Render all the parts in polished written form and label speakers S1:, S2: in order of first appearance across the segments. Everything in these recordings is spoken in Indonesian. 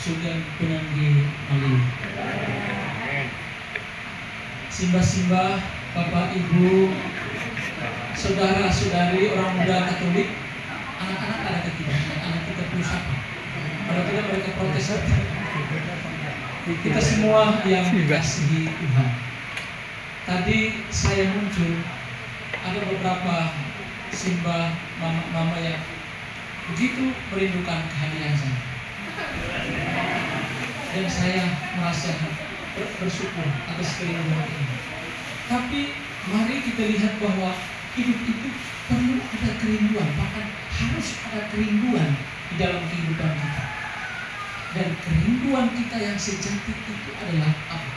S1: Sugeng Penanggi Mali. Simbah-simbah, Bapak Ibu, saudara-saudari orang muda Katolik, anak-anak ada ketiga, anak kita pusaka. Kalau tidak mereka protes. Kita semua yang dikasihi Tuhan. Tadi saya muncul, ada beberapa simbah mama yang begitu merindukan kehadiran saya. Dan saya merasa bersyukur atas kerinduan ini. Tapi mari kita lihat bahwa hidup itu perlu ada kerinduan, bahkan harus ada kerinduan di dalam kehidupan kita. Dan kerinduan kita yang sejati itu adalah apa?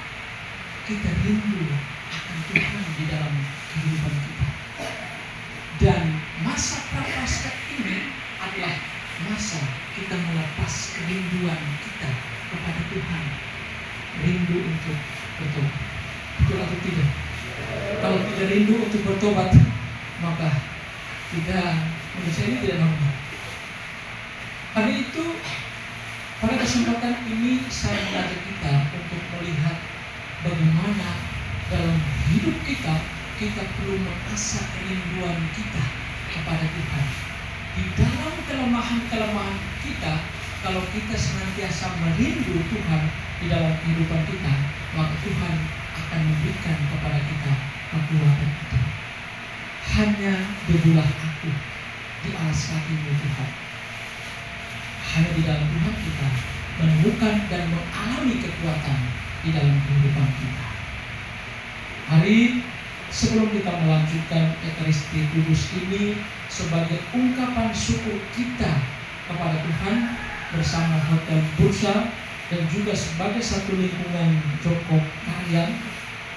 S1: Kita rindu akan Tuhan di dalam kehidupan kita. Dan masa prapaskah ini adalah masa kita melepas kerinduan kita kepada Tuhan. Rindu untuk bertobat. Betul atau tidak? Kalau tidak rindu untuk bertobat, maka manusia ini tidak normal. Karena itu, pada kesempatan ini saya mengajak kita untuk melihat bagaimana dalam hidup kita perlu mengasah kerinduan kita kepada Tuhan. Di dalam kelemahan-kelemahan kita, kalau kita senantiasa merindu Tuhan di dalam kehidupan kita, maka Tuhan akan memberikan kepada kita kekuatan itu. Hanya debulah aku di alas kakimu Tuhan. Hanya di dalam Tuhan kita menemukan dan mengalami kekuatan di dalam kehidupan kita. Hari sebelum kita melanjutkan Ekaristi Kudus ini sebagai ungkapan syukur kita kepada Tuhan bersama Hotel Bursa dan juga sebagai satu lingkungan Joko Karyan,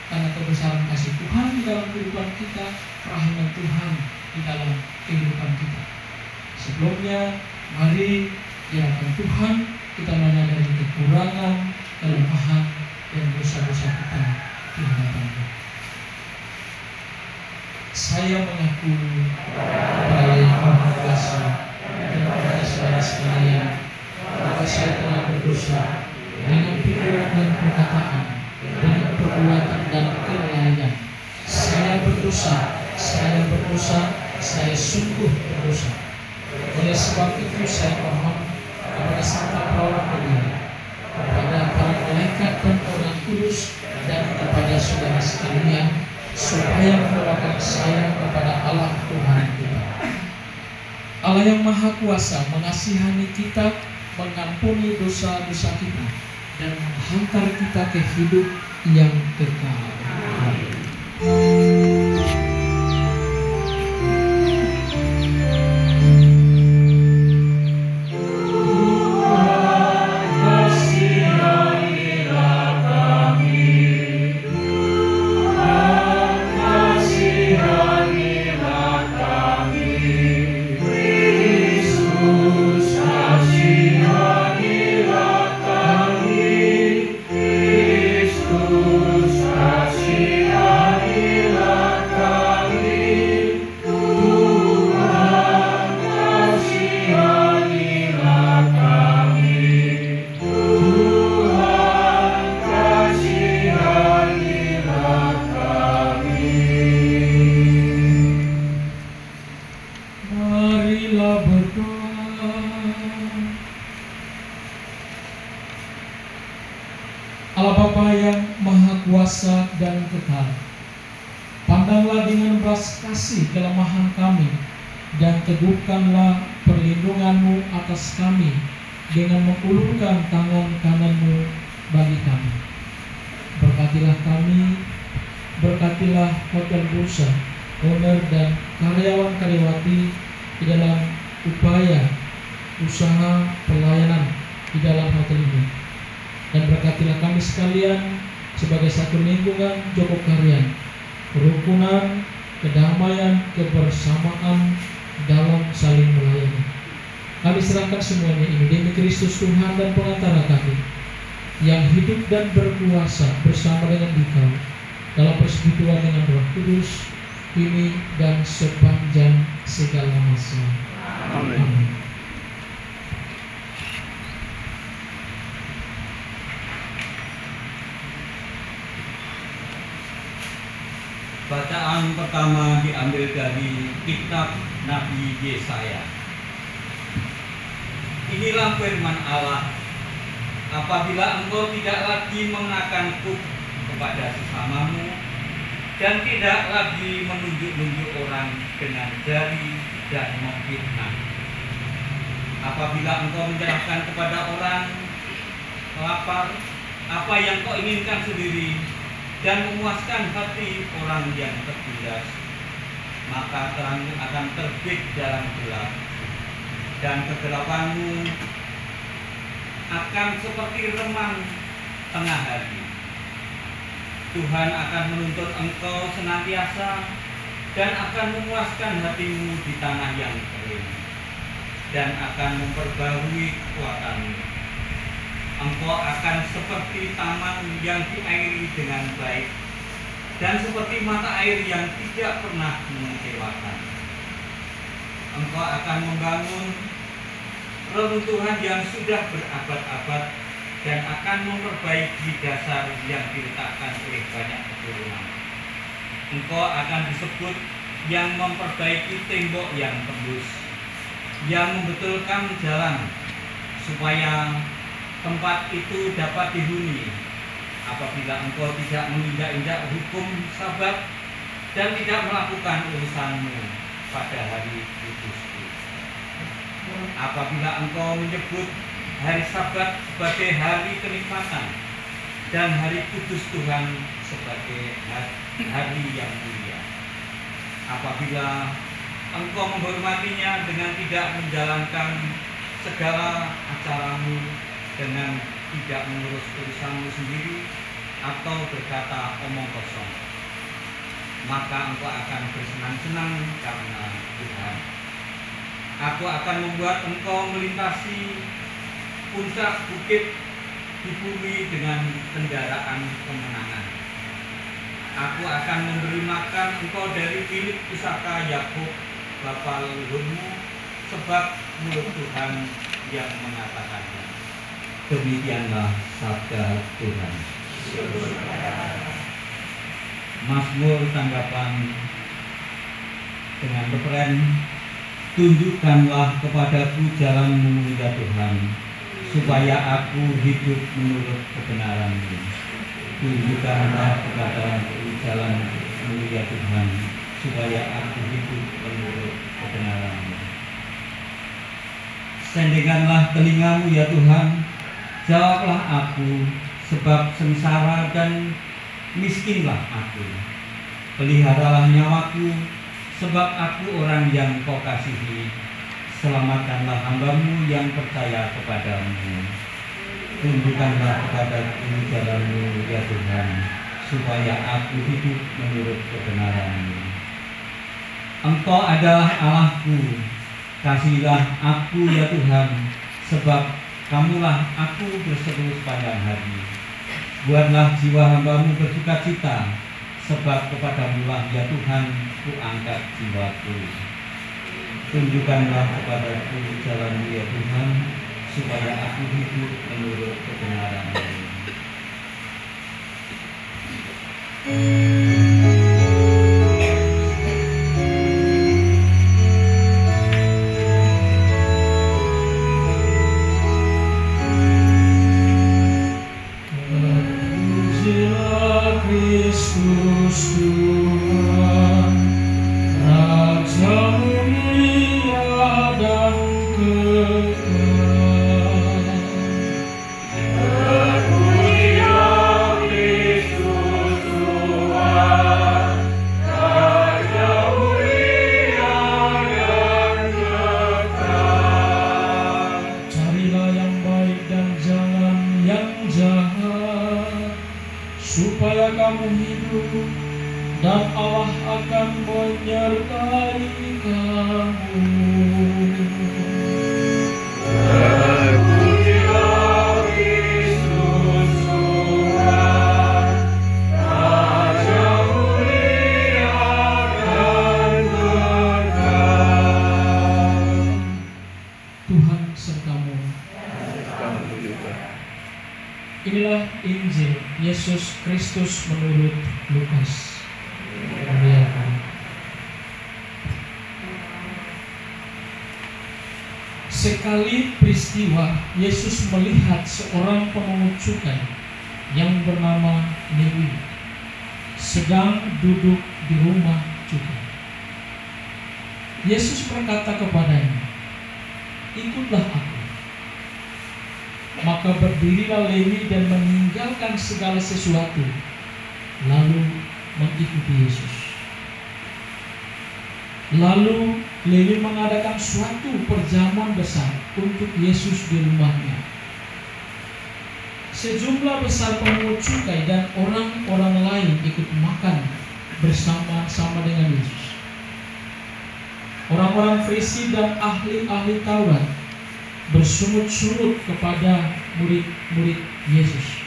S1: karena kebesaran kasih Tuhan di dalam kehidupan kita, kerahiman Tuhan di dalam kehidupan kita. Sebelumnya, mari di hadapan Tuhan kita menyadari kekurangan, kelemahan, dan dosa-dosa kita di hadapan-Nya. Saya mengaku kepada Yang Maha Kuasa dan kepada saudara sekalian bahwa saya telah berdosa dengan pikiran dan perkataan, dengan perbuatan dan kelalaian. Saya berdosa, saya sungguh berdosa. Oleh sebab itu saya mohon kepada Santa Paula Maria, kepada para malaikat dan orang kudus, dan kepada saudara sekalian, supaya membawakan saya kepada Allah Tuhan kita. Allah yang Maha Kuasa mengasihani kita, mengampuni dosa-dosa kita, dan menghantar kita ke hidup yang kekal. Allah Bapa yang Maha Kuasa dan Kekal, pandanglah dengan belas kasih kelemahan kami dan teguhkanlah perlindungan-Mu atas kami dengan mengulurkan tangan kanan-Mu bagi kami. Berkatilah kami, berkatilah Hotel Bursa, owner dan karyawan-karyawati di dalam upaya usaha pelayanan di dalam hotel ini. Dan berkatilah kami sekalian sebagai satu lingkungan Joko Karyan, kerukunan, kedamaian, kebersamaan dalam saling melayani. Kami serahkan semuanya ini demi Kristus Tuhan dan pengantara kami, yang hidup dan berkuasa bersama dengan Dikau dalam persekutuan dengan Roh Kudus, kini dan sepanjang segala masa. Amin.
S2: Bacaan pertama diambil dari kitab Nabi Yesaya. Inilah firman Allah, apabila engkau tidak lagi mengenakan kuk kepada sesamamu dan tidak lagi menunjuk-nunjuk orang dengan jari dan memfitnah. Apabila engkau menyerahkan kepada orang lapar apa yang kau inginkan sendiri dan memuaskan hati orang yang tertindas, maka terangmu akan terbit dalam gelap dan kegelapanmu akan seperti remang tengah hari. Tuhan akan menuntut engkau senantiasa dan akan memuaskan hatimu di tanah yang kering dan akan memperbarui kekuatanmu. Engkau akan seperti taman yang diairi dengan baik dan seperti mata air yang tidak pernah mengecewakan. Engkau akan membangun reruntuhan yang sudah berabad-abad dan akan memperbaiki dasar yang diletakkan oleh banyak keturunan. Engkau akan disebut yang memperbaiki tembok yang tembus, yang membetulkan jalan supaya tempat itu dapat dihuni. Apabila engkau tidak menginjak-injak hukum Sabat dan tidak melakukan urusanmu pada hari kudusku. Apabila engkau menyebut hari Sabat sebagai hari kenikmatan dan hari kudus Tuhan sebagai hari yang mulia. Apabila engkau menghormatinya dengan tidak menjalankan segala acaramu, dengan tidak mengurus urusanmu sendiri atau berkata omong kosong, maka engkau akan bersenang-senang karena Tuhan. Aku akan membuat engkau melintasi puncak bukit di bumi dengan kendaraan kemenangan. Aku akan memberi makan engkau dari milik pusaka Yakub bapa leluhurmu, sebab mulut Tuhan yang mengatakannya. Demikianlah sabda Tuhan. Mazmur tanggapan dengan referen, tunjukkanlah kepadaku jalan-Mu ya Tuhan, supaya aku hidup menurut kebenaran-Mu. Tunjukkanlah kepadaku jalan-Mu ya Tuhan, supaya aku hidup menurut kebenaran-Mu. Sendenganlah telinga-Mu ya Tuhan, jawablah aku, sebab sengsara dan miskinlah aku. Peliharalah nyawaku, sebab aku orang yang Kau kasihi. Selamatkanlah hamba-Mu yang percaya kepadamu. Tunjukkanlah kepadaku jalan-Mu ya Tuhan, supaya aku hidup menurut kebenaran-Mu. Engkau adalah Allahku, kasihilah aku ya Tuhan, sebab Kamulah aku berseru sepanjang hari. Buatlah jiwa hamba-Mu bersukacita, sebab kepadamu-lah ya Tuhan ku angkat jiwaku. Tunjukkanlah kepadaku jalan-Mu ya Tuhan, supaya aku hidup menurut kebenaran-Mu.
S1: Kristus Tuhan, Raja mulia dan kekal. Terpujilah Kristus Tuhan, Raja mulia dan kekal. Carilah yang baik dan jangan yang jahat, supaya kamu hidup dan Allah akan menyertai kamu. Terpujilah Kristus Tuhan, Raja mulia dan kekal. Tuhan sertamu. Inilah Injil Yesus Kristus menurut Lukas. Sekali peristiwa Yesus melihat seorang pemungut cukai yang bernama Lewi sedang duduk di rumah cukai. Yesus berkata kepadanya, "Ikutlah aku." Maka berdirilah Lewi dan meninggalkan segala sesuatu, lalu mengikuti Yesus. Lalu Lewi mengadakan suatu perjamuan besar untuk Yesus di rumahnya. Sejumlah besar pemungut cukai dan orang-orang lain ikut makan bersama-sama dengan Yesus. Orang-orang Farisi dan ahli-ahli Taurat bersungut-sungut kepada murid-murid Yesus.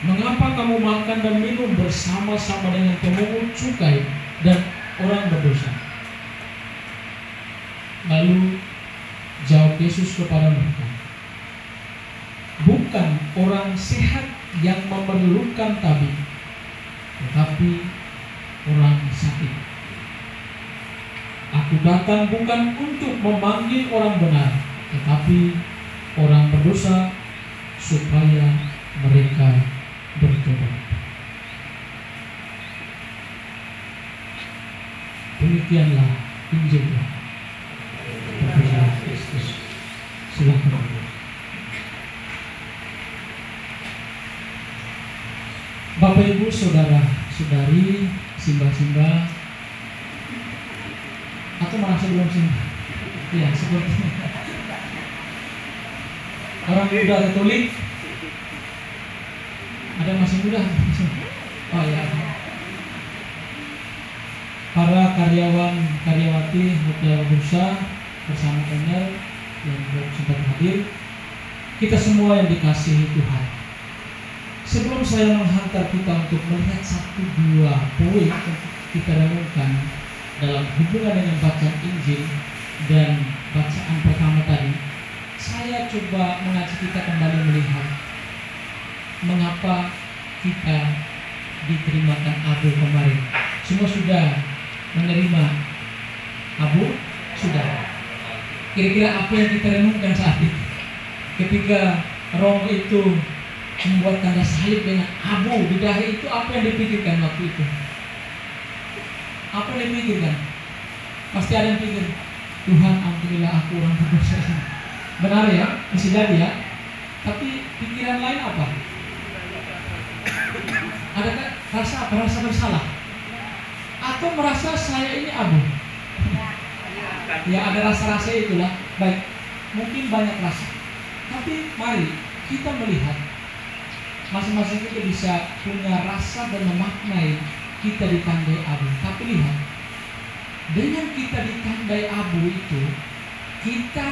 S1: "Mengapa kamu makan dan minum bersama-sama dengan pemungut cukai dan orang berdosa?" Lalu jawab Yesus kepada mereka, "Bukan orang sehat yang memerlukan tabib, tetapi orang sakit. Aku datang bukan untuk memanggil orang benar, tetapi orang berdosa, supaya mereka bertobat." Demikianlah Injil Tuhan. Terpujilah Kristus. Silakan. Bapak, Ibu, Saudara, Saudari, simbah-simbah, atau merasa belum simbah? Ya, seperti orang muda Katolik. Ada masih muda? Oh ya. Para karyawati Mutiara Bursa bersama Daniel yang sempat hadir, kita semua yang dikasihi Tuhan. Sebelum saya menghantar kita untuk melihat 1-2 poin untuk kita renungkan dalam hubungan dengan bacaan Injil dan bacaan pertama tadi, saya coba mengajak kita kembali melihat mengapa kita diterimakan Abu kemarin. Semua sudah menerima Abu? Sudah. Kira-kira apa yang kita renungkan saat itu? Ketika Romo itu membuat tanda salib dengan abu di dahi, itu apa yang dipikirkan waktu itu? Apa yang dipikirkan? Pasti ada yang pikir, "Tuhan, ampunilah aku orang berdosa." Benar ya? Bisa jadi ya. Tapi pikiran lain apa? Adakah rasa apa? Rasa bersalah? Atau merasa saya ini abu? Ya, ada rasa-rasa itulah. Baik, mungkin banyak rasa. Tapi mari kita melihat masing-masing kita bisa punya rasa dan memaknai kita ditandai abu. Tapi lihat, dengan kita ditandai abu itu, kita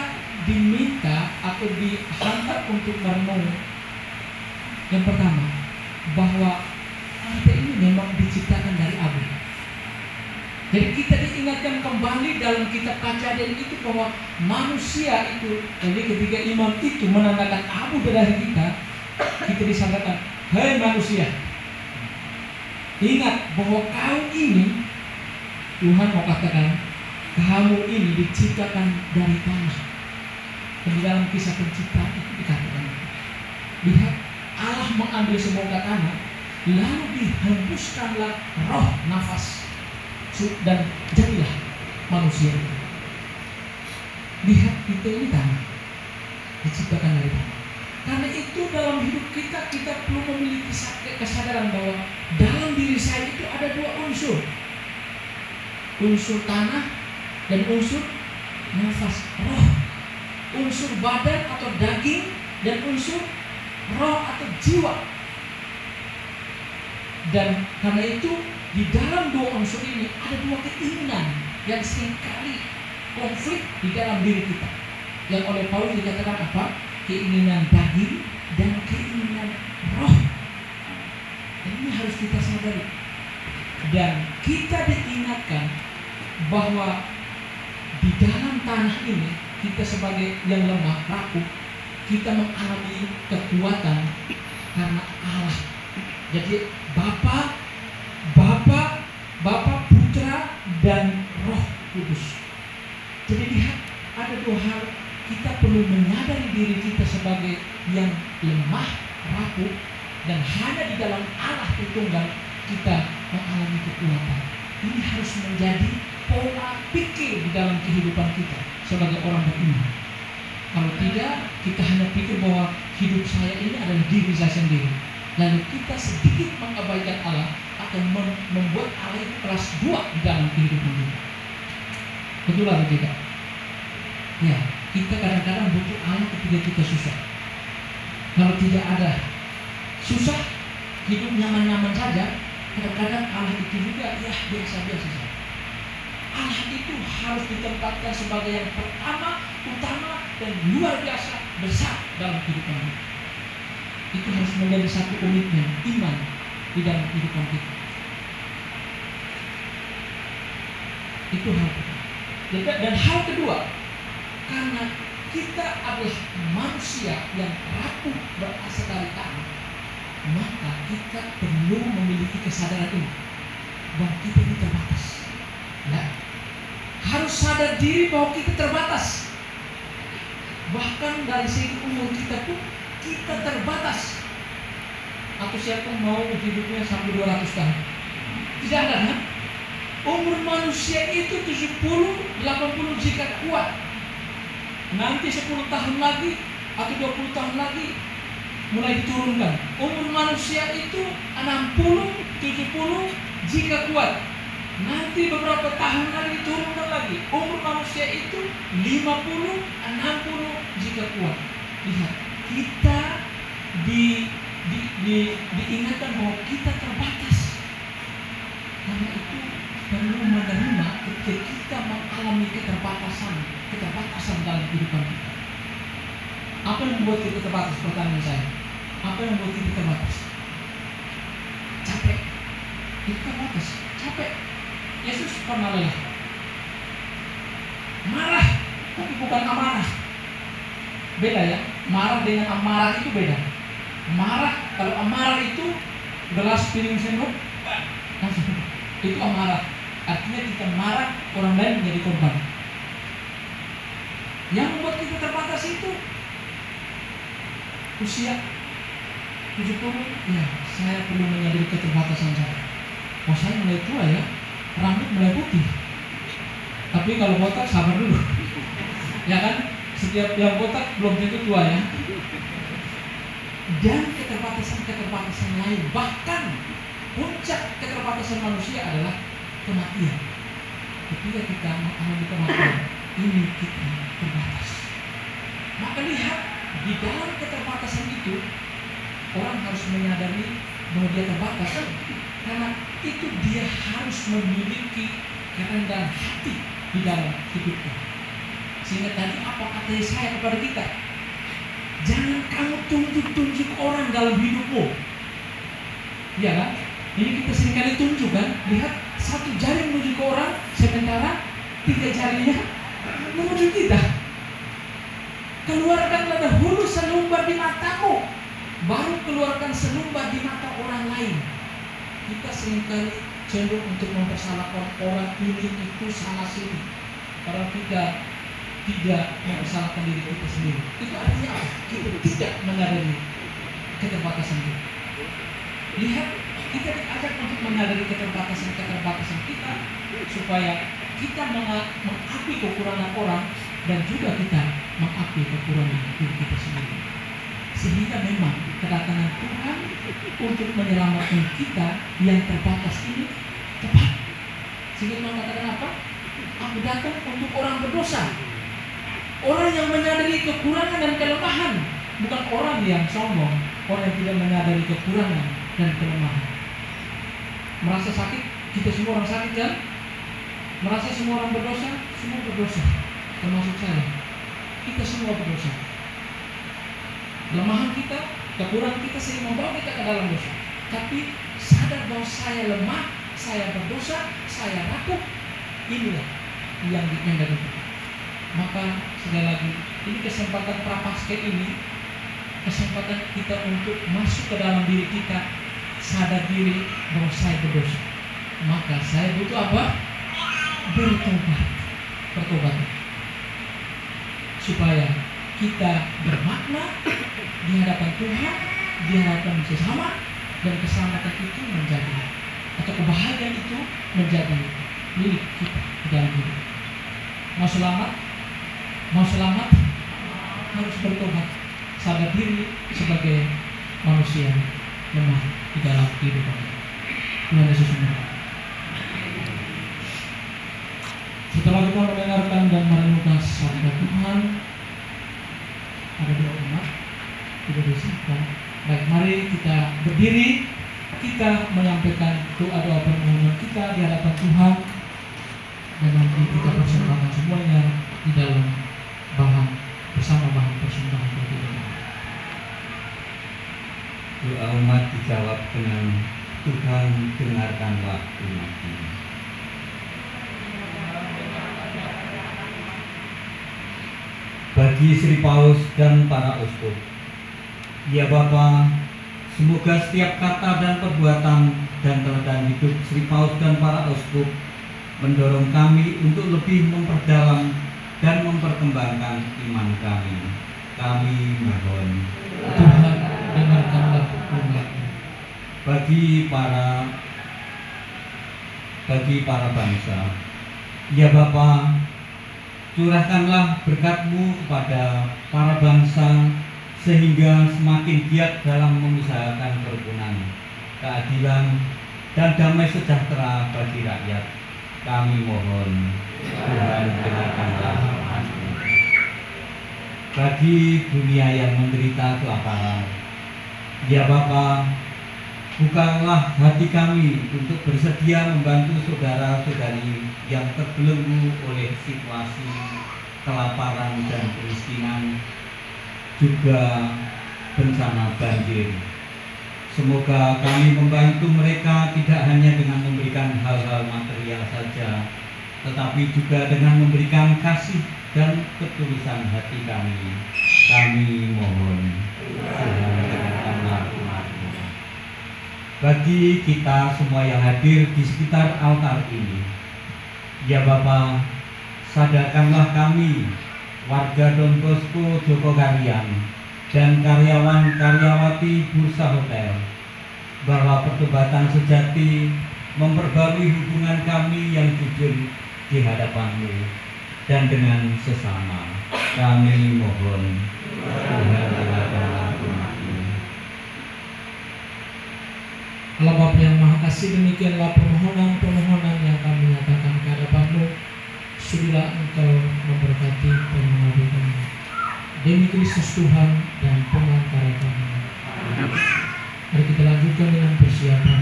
S1: diminta atau dihantar untuk merenung. Yang pertama, bahwa kita ini memang diciptakan dari abu. Jadi kita diingatkan kembali dalam kitab Kejadian itu bahwa manusia itu, jadi ketika imam itu menandakan abu dari kita disangkakan, "Hei manusia, ingat bahwa kau ini," Tuhan mau katakan, "kamu ini diciptakan dari tanah." Dan di dalam kisah penciptaan itu dikatakan, lihat, Allah mengambil semoga tanah, lalu dihembuskanlah roh nafas, dan jadilah manusia itu. Lihat, kita ini tanah, diciptakan dari tanah. Karena itu dalam hidup kita perlu memiliki kesadaran bahwa dalam diri saya itu ada 2 unsur. Unsur tanah dan unsur nafas, roh. Unsur badan atau daging dan unsur roh atau jiwa. Dan karena itu di dalam 2 unsur ini ada 2 keinginan yang seringkali konflik di dalam diri kita. Yang oleh Paulus dikatakan apa? Keinginan daging dan keinginan roh. Dan ini harus kita sadari. Dan kita diingatkan bahwa di dalam tanah ini kita sebagai yang lemah, rapuh, kita mengalami kekuatan karena Allah. Jadi Bapa, Putra dan Roh Kudus. Jadi lihat, dua hal, kita perlu menyadari diri kita sebagai yang lemah, rapuh, dan hanya di dalam Allah Tritunggal kita mengalami kekuatan. Ini harus menjadi pola pikir di dalam kehidupan kita sebagai orang beriman. Kalau tidak, kita hanya pikir bahwa hidup saya ini adalah diri saya sendiri. Lalu kita sedikit mengabaikan Allah akan membuat Allah itu kelas 2 di dalam kehidupan kita. Betul atau tidak? Ya, kita kadang-kadang butuh Allah ketika kita susah. Kalau tidak ada susah, hidup nyaman-nyaman saja, kadang-kadang Allah itu juga ya biasa-biasa saja. Allah itu harus ditempatkan sebagai yang pertama, utama, dan luar biasa besar dalam kehidupan kita. Itu harus menjadi satu komitmen iman di dalam kehidupan kita. Itu hal kedua. Dan hal kedua, karena kita adalah manusia yang rapuh berasal dari tanah, maka kita perlu memiliki kesadaran ini bahwa kita ini terbatas. Ya. Harus sadar diri bahwa kita terbatas. Bahkan dari segi umur kita pun kita terbatas. Atau siapa mau hidupnya sampai 200 tahun? Tidak ada kan? Umur manusia itu 70, 80 jika kuat. Nanti 10 tahun lagi atau 20 tahun lagi mulai diturunkan. Umur manusia itu 60, 70 jika kuat. Nanti beberapa tahun lagi diturunkan lagi. Umur manusia itu 50, 60 jika kuat. Lihat, kita diingatkan bahwa kita terbatas. Karena itu perlu menerima ketika kita mengalami keterbatasan dalam kehidupan kita. Apa yang membuat kita terbatas? Pertanyaan saya. Apa yang membuat kita terbatas? Capek. Kita terbatas. Capek. Yesus pernah lelah. Marah, tapi bukan amarah. Beda ya. Marah dengan amarah itu beda. Marah, kalau amarah itu gelas piring sendok, langsung itu amarah. Artinya kita marah, orang lain menjadi korban. Yang membuat kita terbatas itu usia 70. Ya, saya perlu menyadari keterbatasan saya. Oh, saya mulai tua ya, rambut mulai putih. Tapi kalau botak sabar dulu. Ya kan, setiap yang botak belum tentu tua ya. Dan keterbatasan lain, bahkan puncak keterbatasan manusia adalah kematian. Ketika kita mengalami kematian, ini kita terbatas. Maka lihat, di dalam keterbatasan itu orang harus menyadari bahwa dia terbatas, karena itu dia harus memiliki kerendahan hati di dalam hidupnya. Sehingga tadi apa kata Yesaya kepada kita? Jangan kamu tunjuk-tunjuk orang dalam hidupmu. Iya kan? Ini kita seringkali tunjuk kan? Lihat, satu jari menuju ke orang, sementara 3 jarinya menuju kita. Keluarkanlah dahulu selumbar di matamu, baru keluarkan selumbar di mata orang lain. Kita seringkali cenderung untuk mempersalahkan orang ini itu sana sini, padahal kita tidak mempersalahkan diri kita sendiri. Itu artinya apa? Kita tidak menyadari keterbatasan kita. Lihat, kita diajak untuk menyadari keterbatasan kita supaya kita mengakui kekurangan orang dan juga kita mengakui kekurangan diri kita sendiri. Sehingga memang kedatangan Tuhan untuk menyelamatkan kita yang terbatas ini tepat. Sehingga Tuhan katakan apa? Aku datang untuk orang berdosa, orang yang menyadari kekurangan dan kelemahan, bukan orang yang sombong, orang yang tidak menyadari kekurangan dan kelemahan. Merasa sakit, kita semua orang sakit kan? Merasa semua orang berdosa, semua berdosa, termasuk saya. Kita semua berdosa. Kelemahan kita, kekurangan kita sering membawa kita ke dalam dosa. Tapi sadar bahwa saya lemah, saya berdosa, saya rapuh, inilah yang dikehendaki kita. Maka sekali lagi, ini kesempatan prapaskah ini, kesempatan kita untuk masuk ke dalam diri kita, sadar diri bahwa saya berdosa. Maka saya butuh apa? Bertobat. supaya kita bermakna di hadapan Tuhan, di hadapan sesama, dan keselamatan itu menjadi, atau kebahagiaan itu menjadi milik kita di dalam hidup. Mau selamat? Mau selamat? Harus bertobat, sadar diri sebagai manusia lemah di dalam kehidupan. Tuhan Yesus memberkati. Setelah kita mendengarkan dan merenungkan sabda Tuhan, ada doa umat tidak disiapkan. Baik, mari kita berdiri, kita menyampaikan doa-doa permohonan kita di hadapan Tuhan, dan nanti kita persembahkan semuanya di dalam bahan persembahan bagi Tuhan.
S2: Doa umat dijawab dengan Tuhan, dengarkanlah umat-Mu. Bagi Sri Paus dan para uskup, ya Bapa, semoga setiap kata dan perbuatan dan teladan hidup Sri Paus dan para uskup mendorong kami untuk lebih memperdalam dan memperkembangkan iman kami. Kami mohon
S1: Tuhan, dengarkanlah umat-Mu.
S2: Bagi para bangsa, ya Bapa, curahkanlah berkat-Mu kepada para bangsa sehingga semakin giat dalam mengusahakan kerukunan, keadilan, dan damai sejahtera bagi rakyat. Kami mohon Tuhan, dengarkanlah doa-Mu. Bagi dunia yang menderita kelaparan, ya Bapa, bukalah hati kami untuk bersedia membantu saudara-saudari yang terbelenggu oleh situasi kelaparan dan kemiskinan, juga bencana banjir. Semoga kami membantu mereka tidak hanya dengan memberikan hal-hal material saja, tetapi juga dengan memberikan kasih dan ketulusan hati kami. Kami mohon Tuhan, dengarkanlah umat-Mu. Bagi kita semua yang hadir di sekitar altar ini, ya Bapa, sadarkanlah kami, warga Don Bosco Jogokarian, dan karyawan-karyawati bursa hotel, bahwa pertobatan sejati memperbarui hubungan kami yang jujur di hadapan-Mu dan dengan sesama. Kami mohon Tuhan, dengarkanlah umat-Mu.
S1: Allah Bapa yang Maha Kasih, demikianlah permohonan-permohonan yang kami nyatakan ke hadapan-Mu. Sudilah Engkau memberkati dan mengabulkannya. Demi Kristus Tuhan dan pengantara kami. Mari kita lanjutkan dengan persiapan.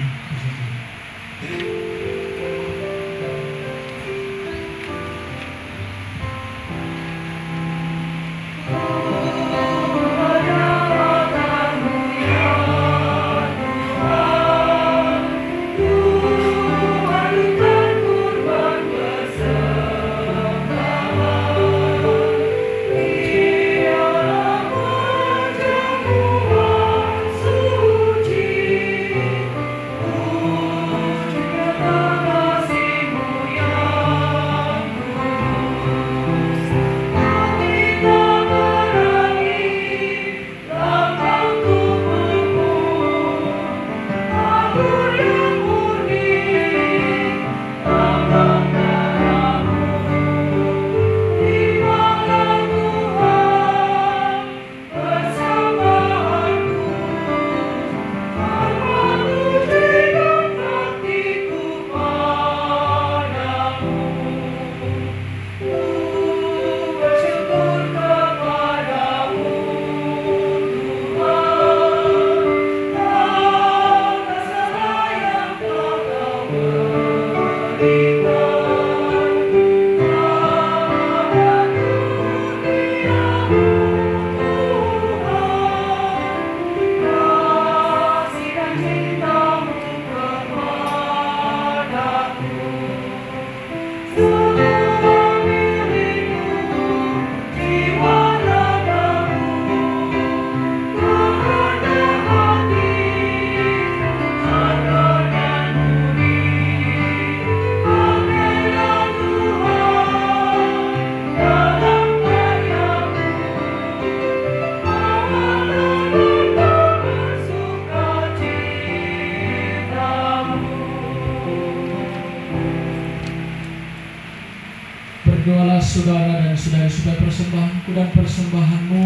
S1: saudara dan saudari-saudari, persembahanku dan persembahanmu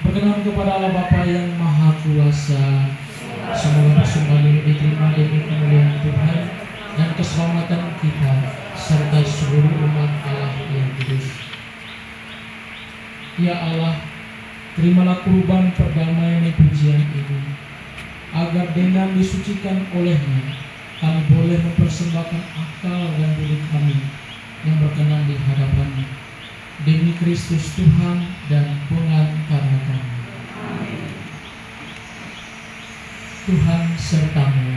S1: berkenan kepada Allah Bapa yang Maha Kuasa. Semoga persembahan ini diterima demi kemuliaan Tuhan dan keselamatan kita serta seluruh umat Allah yang kudus. Ya Allah, terimalah kurban perdamaian dan pujian ini, agar dengan disucikan olehnya kami boleh mempersembahkan akal dan budi kami yang berkenan di hadapan-Mu, demi Kristus Tuhan dan pengantara kami. Tuhan serta-Mu.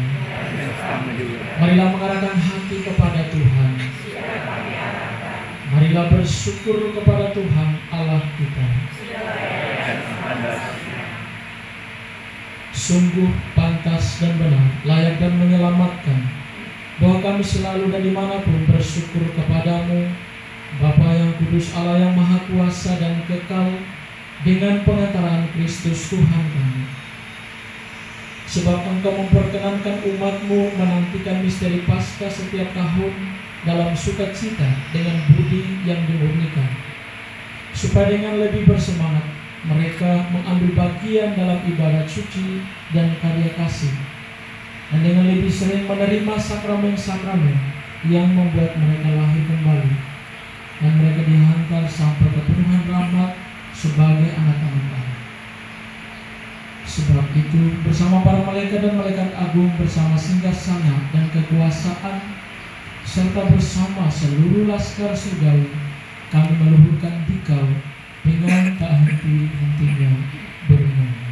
S1: Marilah mengarahkan hati kepada Tuhan. Marilah bersyukur kepada Tuhan Allah kita. Sungguh pantas dan benar, layak dan menyelamatkan, bahwa kami selalu dan dimanapun bersyukur kepadamu, Bapa yang kudus, Allah yang Maha Kuasa dan kekal, dengan pengantaran Kristus Tuhan kami. Sebab Engkau memperkenankan umat-Mu menantikan misteri Paskah setiap tahun dalam sukacita dengan budi yang dimurnikan, supaya dengan lebih bersemangat mereka mengambil bagian dalam ibadat suci dan karya kasih, dan dengan lebih sering menerima sakramen-sakramen yang membuat mereka lahir kembali, dan mereka dihantar sampai kepenuhan rahmat sebagai anak-anak Allah. Sebab itu, bersama para malaikat dan malaikat agung, bersama singgasana dan kekuasaan, serta bersama seluruh laskar surgawi, kami meluhurkan Dikau dengan tak henti-hentinya bernyanyi.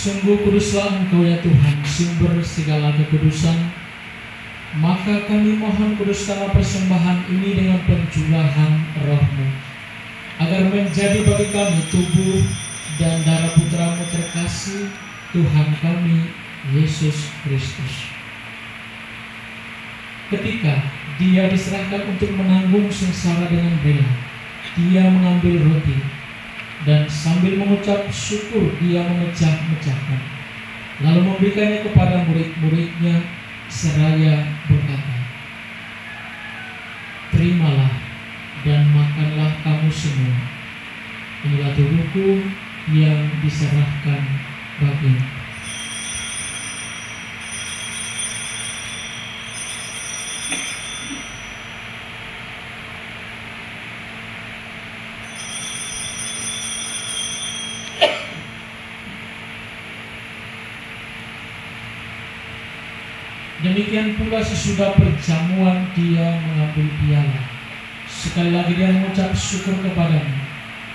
S1: Sungguh kuduslah Engkau ya Tuhan, sumber segala kekudusan. Maka kami mohon kuduskanlah persembahan ini dengan pencurahan Roh-Mu, agar menjadi bagi kami tubuh dan darah Putra-Mu terkasih, Tuhan kami Yesus Kristus. Ketika Dia diserahkan untuk menanggung sengsara dengan rela, Dia mengambil roti, dan sambil mengucap syukur Dia memecah-mecahkan, lalu memberikannya kepada murid-muridnya seraya berkata, "Terimalah dan makanlah kamu semua. Inilah tubuhku yang diserahkan bagimu." Demikian pula sesudah perjamuan Dia mengambil piala. Sekali lagi Dia mengucap syukur kepada-Mu,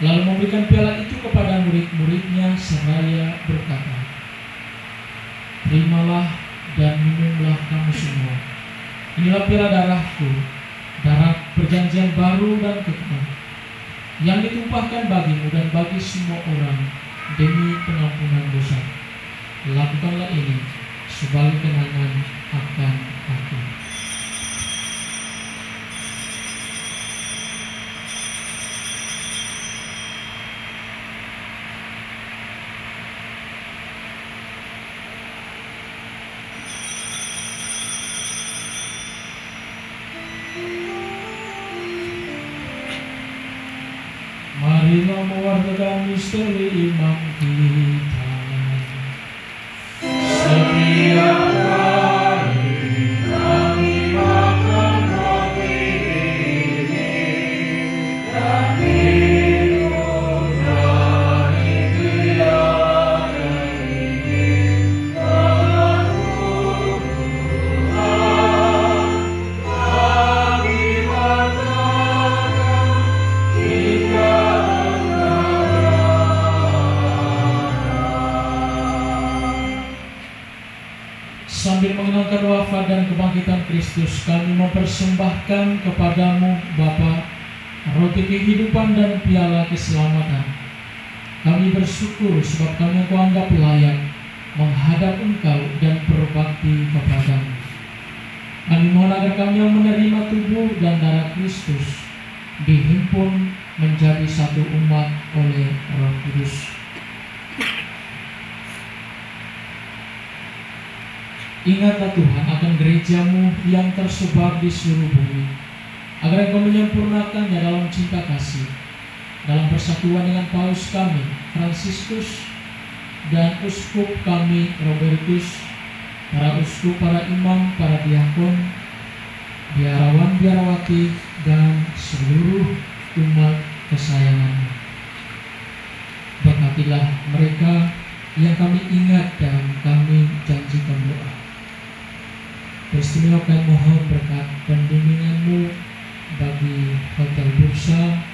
S1: lalu memberikan piala itu kepada murid-muridnya seraya berkata, "Terimalah dan minumlah kamu semua. Inilah piala darah-Ku, darah perjanjian baru dan kekal, yang ditumpahkan bagimu dan bagi semua orang demi pengampunan dosa. Lakukanlah ini sebagai kenangan akan Aku." Marilah mewartakan misteri iman kita. Setiap hari kami makan roti ini wafat dan kebangkitan Kristus, kami mempersembahkan kepadamu Bapa roti kehidupan dan piala keselamatan. Kami bersyukur sebab kami Engkau anggap layak menghadap Engkau dan berbakti kepadamu. Kami mohon agar kami yang menerima tubuh dan darah Kristus dihimpun menjadi satu umat oleh Roh Kudus. Ingatlah Tuhan akan gerejamu yang tersebar di seluruh bumi, agar Engkau menyempurnakannya dalam cinta kasih, dalam persatuan dengan Paus kami, Fransiskus, dan Uskup kami, Robertus, para uskup, para imam, para diakon, biarawan, biarawati, dan seluruh umat kesayangan-Mu. Berkatilah mereka yang kami ingat dan kami janjikan doa. Beristimewa kami mohon berkat dan bimbingan-Mu bagi Hotel Bursa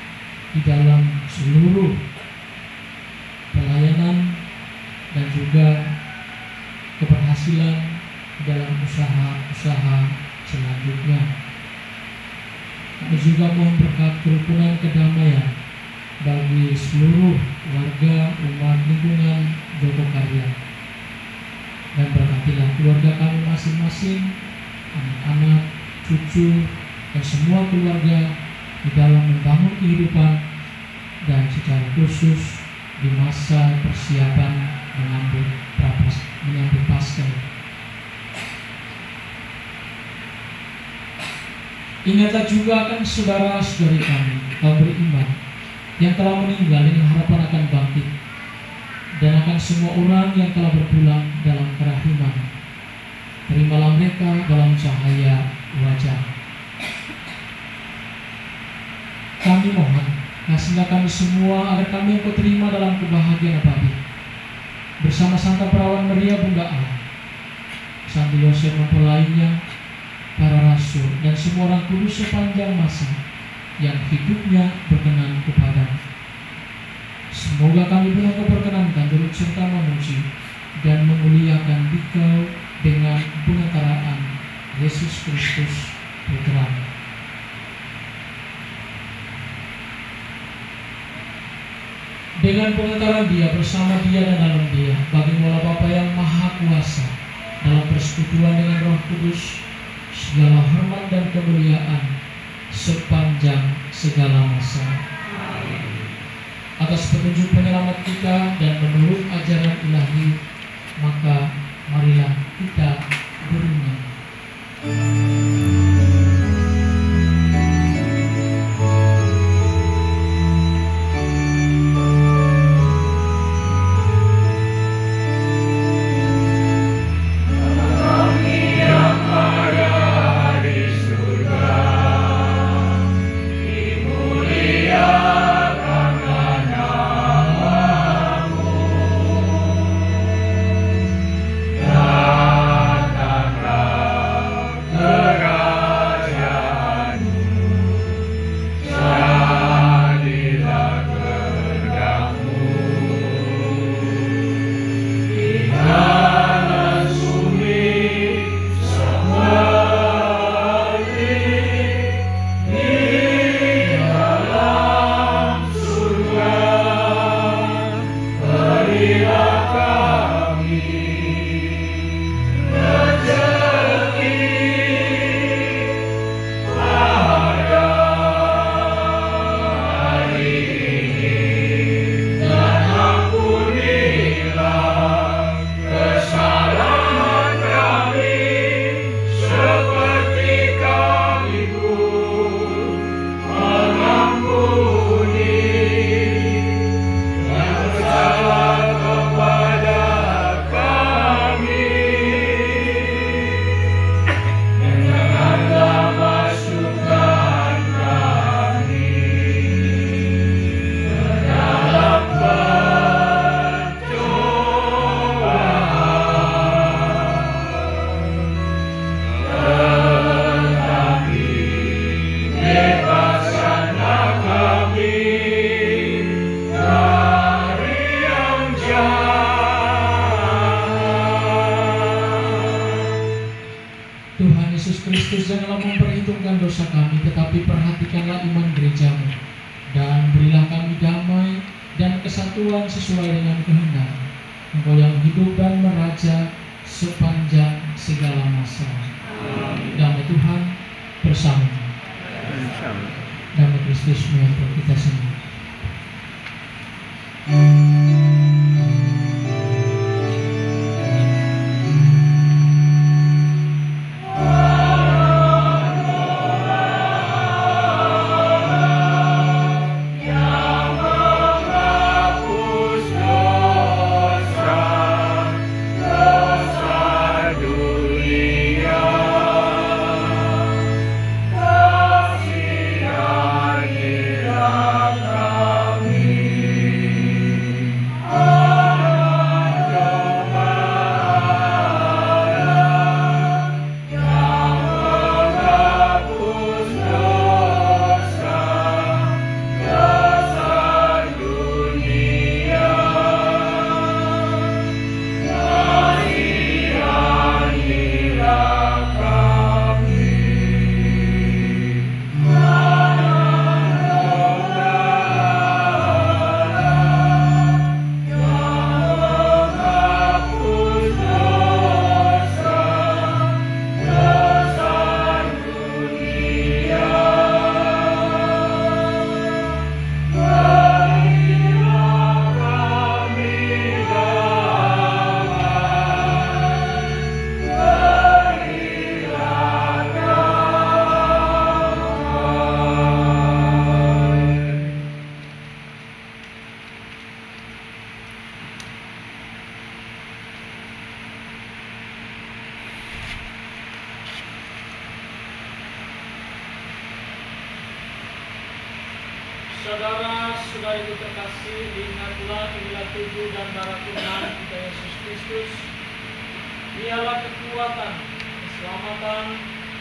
S1: di dalam seluruh pelayanan dan juga keberhasilan dalam usaha-usaha selanjutnya. Kami juga mohon berkat kerukunan kedamaian bagi seluruh warga umat lingkungan Jogokarya, dan berkatilah keluarga kami masing-masing, anak-anak, cucu, dan semua keluarga di dalam membangun kehidupan dan secara khusus di masa persiapan menyambut Paskah. Ingatlah juga akan saudara-saudari kami, kaum beriman yang telah meninggal dengan harapan akan bangkit, dan akan semua orang yang telah berpulang dalam kerahiman. Terimalah mereka dalam cahaya wajah. Kami mohon, kasihlah kami semua agar kami Engkau terima dalam kebahagiaan abadi bersama Santa Perawan Maria Bunda Allah, Santo Yosef mempelainya, para rasul, dan semua orang kudus sepanjang masa yang hidupnya berkenan kepadamu. Semoga kami pun Engkau perkenankan turut serta memuji dan memuliakan Dikau dengan pengantaraan Yesus Kristus Putra-Mu. Dengan pengantaran Dia, bersama Dia, dan dalam Dia, bagi Mula Bapa yang Maha Kuasa, dalam persekutuan dengan Roh Kudus, segala hormat dan kemuliaan sepanjang segala masa. Atas petunjuk penyelamat kita dan menurut ajaran ilahi, maka marilah kita beriman.
S3: Datanglah
S1: Kristus, janganlah memperhitungkan dosa kami, tetapi perhatikanlah iman gerejamu, dan berilah kami damai dan kesatuan sesuai dengan kehendak Engkau yang hidup dan meraja sepanjang segala masa. Damai Tuhan bersama. Damai Kristus menyertai kita semua.
S3: Saudara-saudari terkasih, ingatlah inilah tubuh dan darah Tuhan kita Yesus Kristus. Dialah kekuatan, keselamatan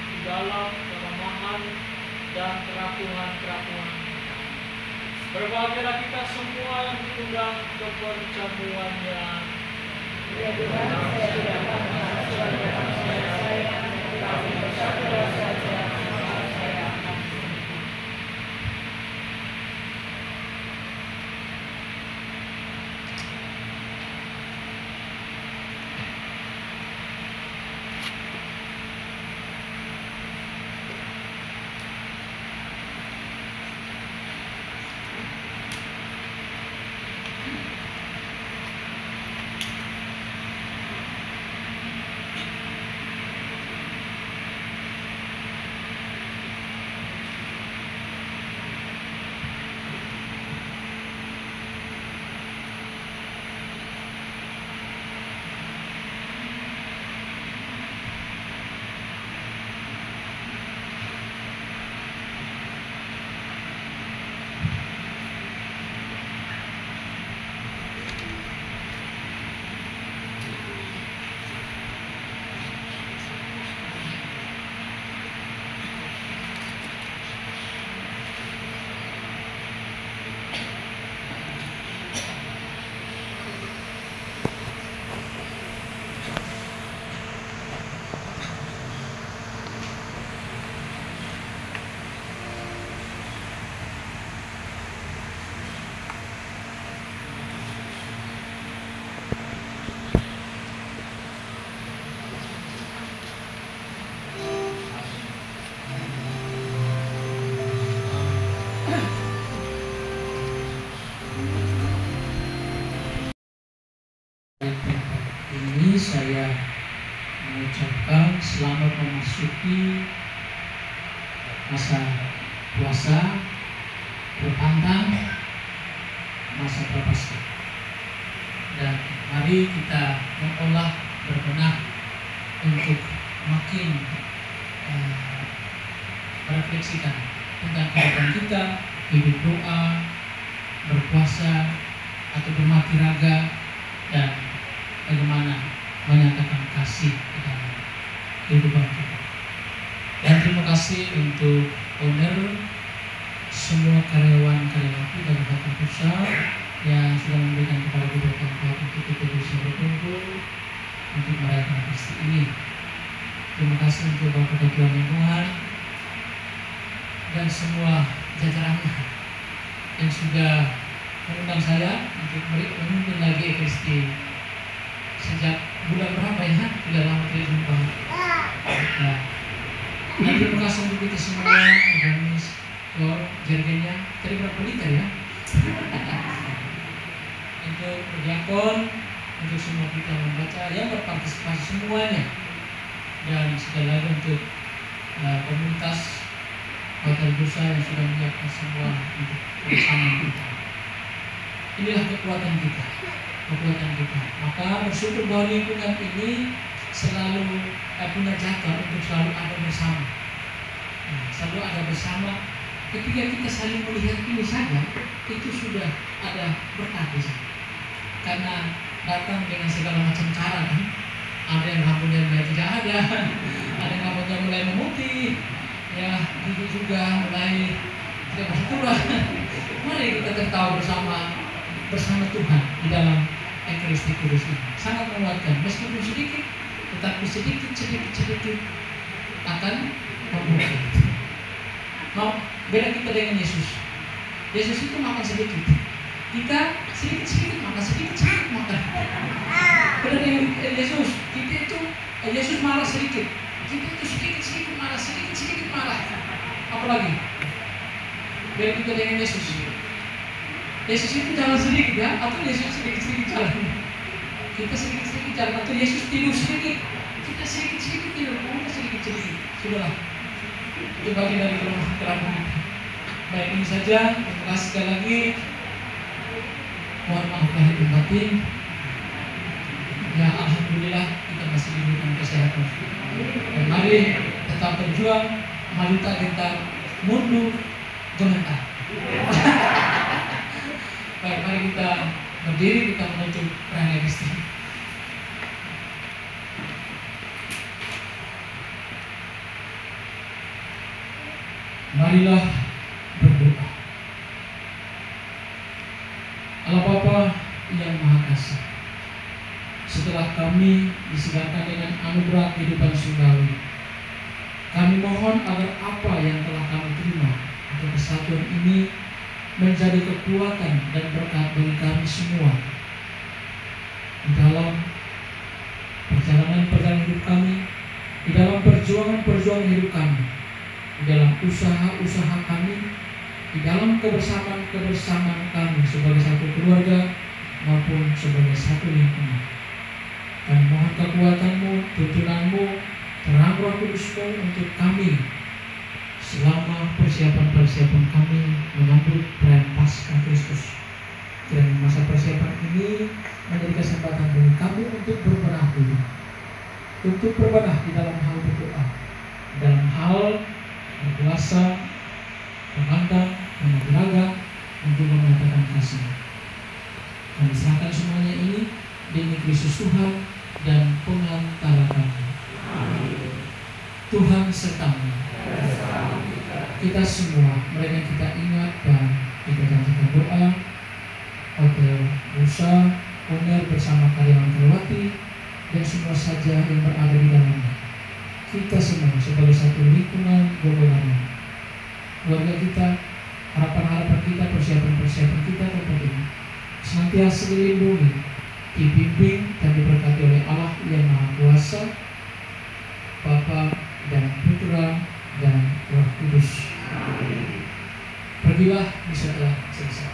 S3: di dalam kelemahan dan kerapuhan-kerapuhan. Berbahagialah kita semua yang diundang ke perjamuannya. Ya Tuhan, saya tidak akan
S1: saya mengucapkan selamat memasuki masa puasa berpantang, masa prapaskah. Dan mari kita mengolah berbenah untuk makin merefleksikan tentang kehidupan kita, hidup doa, berpuasa atau bermati raga, dan bagaimana menyatakan kasih di dalam kehidupan kita. Dan terima kasih untuk owner, semua karyawan-karyawanku dari Bapak Pusat yang sudah memberikan kepada kita tempat untuk kita bisa berkumpul untuk merayakan pesta ini. Terima kasih untuk Bapak Ketua Lingkungan dan semua jajarannya yang sudah mengundang saya untuk memimpin lagi Ekaristi sejak bulan berapa ya? Tidak lama tidak jumpa. Nah, terima kasih untuk kita semua, Agamis, Jergennya. Tadi berapa liter ya? Untuk diakon, untuk semua kita membaca, yang berpartisipasi semuanya. Dan sekali lagi untuk komunitas Hotel Bursa yang sudah menyiapkan semua untuk bersama kita. Inilah kekuatan kita. Maka bersyukur bahwa lingkungan ini selalu punya jadwal untuk selalu ada bersama. Selalu ada bersama. Ketika kita saling melihat ini saja, itu sudah ada berkat di sana. Karena datang dengan segala macam cara kan. Ada yang rambutnya mulai tidak ada yang rambutnya mulai memutih, ya gigi juga mulai tidak berkurang. Mari kita tertawa bersama Tuhan di dalam Ekaristi Kudus ini. Sangat menguatkan, meskipun sedikit, tetapi sedikit akan membukti. Mau beda kita dengan Yesus. Yesus itu makan sedikit, kita sedikit makan, sedikit makan. Beda dengan Yesus, kita itu Yesus marah sedikit, kita itu sedikit marah. Apalagi beda kita dengan Yesus. Yesus itu jalan sedikit ya, atau Yesus sedikit jalan. Kita sedikit jalan, atau Yesus tidur sedikit, kita sedikit tidur, kita sedikit. Sudahlah, itu bagian dari kelemahan kita. Baik, ini saja. Terima kasih sekali lagi. Mohon maaf lahir dan batin. Ya, alhamdulillah kita masih diberikan kesehatan. Dan mari tetap berjuang, maju tak gentar, mundur gemetar. Baik, mari kita berdiri, kita menutup perayaan Ekaristi. Marilah berdoa. Allah Bapa yang Maha Kasih, setelah kami disegarkan dengan anugerah kehidupan surgawi, kami mohon agar apa yang telah kami terima untuk kesatuan ini menjadi kekuatan dan berkat bagi kami semua di dalam perjalanan hidup kami, di dalam perjuangan hidup kami, di dalam usaha kami, di dalam kebersamaan kami sebagai satu keluarga maupun sebagai satu lingkungan. Dan mohon kekuatan-Mu, tuntunanmu, terang Roh Kudus-Mu untuk kami selama persiapan kami menyambut perayaan Paskah Kristus. Kiranya masa persiapan ini menjadi kesempatan bagi kami untuk berbenah diri, untuk berbenah di dalam hal berdoa, dalam hal berpuasa, memandang, menjaga, untuk menyatakan kasih. Kami serahkan semuanya ini demi Kristus Tuhan dan pengantara kami. Tuhan sertamu. Kita semua, mereka kita ingat dan kita janjikan doa. Hotel Bursa, Uner bersama karyawan Kelewati dan semua saja yang berada di dalamnya. Kita semua sebagai satu lingkungan golongan, keluarga kita, harapan kita, persiapan kita tempat ini senantiasa dilindungi, dibimbing dan diberkati oleh Allah yang Maha Kuasa, Bapa dan Putra dan Roh Kudus. Pergilah, misa telah selesai.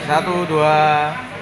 S4: 1, 2.